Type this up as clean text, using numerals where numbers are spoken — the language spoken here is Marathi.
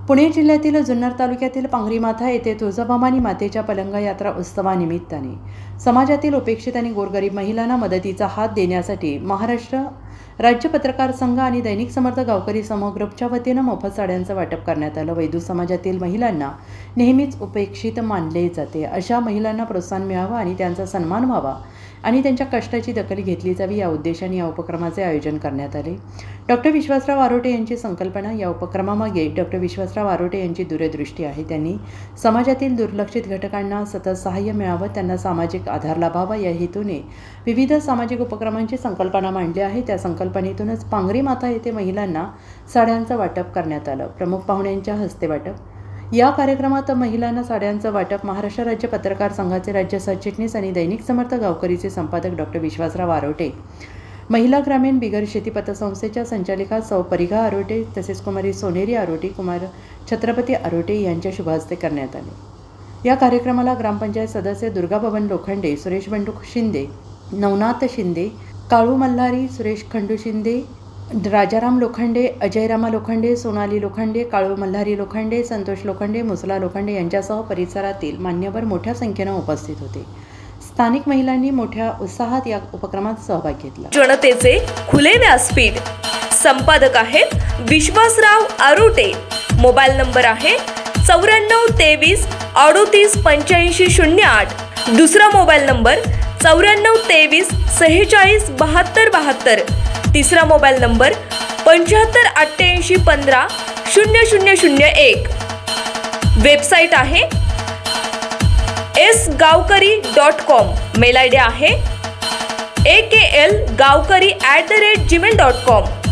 पुणे जिल्ह्यातील जुन्नर तालुक्यातील पांगरीमाथा येथे तुळजाभवानी मातेच्या पलंग यात्रा उत्सवानिमित्ताने समाजातील उपेक्षित आणि गोरगरीब महिलांना मदतीचा हात देण्यासाठी महाराष्ट्र राज्य पत्रकार संघ आणि दैनिक समर्थ गावकरी समूह ग्रुपच्या वतीने मोफत साड्यांचं वाटप करण्यात आलं। वैदू समाजातील महिलांना नेहमीच उपेक्षित मानले जाते, अशा महिलांना प्रोत्साहन मिळावं आणि त्यांचा सन्मान व्हावा आणि त्यांच्या कष्टाची दखल घेतली जावी या उद्देशाने या उपक्रमाचे आयोजन करण्यात आले। डॉक्टर विश्वासराव आरोटे यांची संकल्पना। या उपक्रमामागे डॉक्टर विश्वासराव आरोटे यांची दूरदृष्टी आहे। त्यांनी समाजातील दुर्लक्षित घटकांना सतत सहाय्य मिळावं, त्यांना सामाजिक आधार लाभावा या हेतूने विविध सामाजिक उपक्रमांची संकल्पना मांडली आहे। त्या संकल्पनेतूनच पांगरीमाथा येथे महिलांना साड्यांचं वाटप करण्यात आलं। प्रमुख पाहुण्यांच्या हस्ते वाटप। या कार्यक्रमात महिलांना साड्यांचं वाटप महाराष्ट्र राज्य पत्रकार संघाचे राज्य सरचिटणीस आणि दैनिक समर्थ गावकरीचे संपादक डॉक्टर विश्वासराव आरोटे, महिला ग्रामीण बिगर शेती पतसंस्थेच्या संचालिका सौ परिघा आरोटे तसेच कुमारी सोनेरी आरोटे, कुमार छत्रपती आरोटे यांच्या शुभ हस्ते करण्यात आले। या कार्यक्रमाला ग्रामपंचायत सदस्य दुर्गा बबन लोखंडे, सुरेश बंडू शिंदे, नवनाथ शिंदे, काळू मल्हारी, सुरेश खंडू शिंदे, राजाराम लोखंडे, अजयरामा लोखंडे, सोनाली लोखंडे, काळू मल्हारी लोखंडे, संतोष लोखंडे, मुसला लोखंडे यांच्यासह परिसरातील मान्यवर मोठ्या संख्येने उपस्थित होते। स्थानिक महिलांनी मोठ्या उत्साहात या उपक्रमात सहभाग घेतला। जनतेचे खुले व्यासपीठ। संपादक आहेत विश्वासराव आरोटे। मोबाईल नंबर आहे 9423 38 85 08। दुसरा मोबाईल नंबर 9423 46 72 72। तिसरा मोबाईल नंबर 75 88 15 0001। वेबसाईट आहे sgavkari.com। मेल आयडी आहे aklgavkari@gmail.com।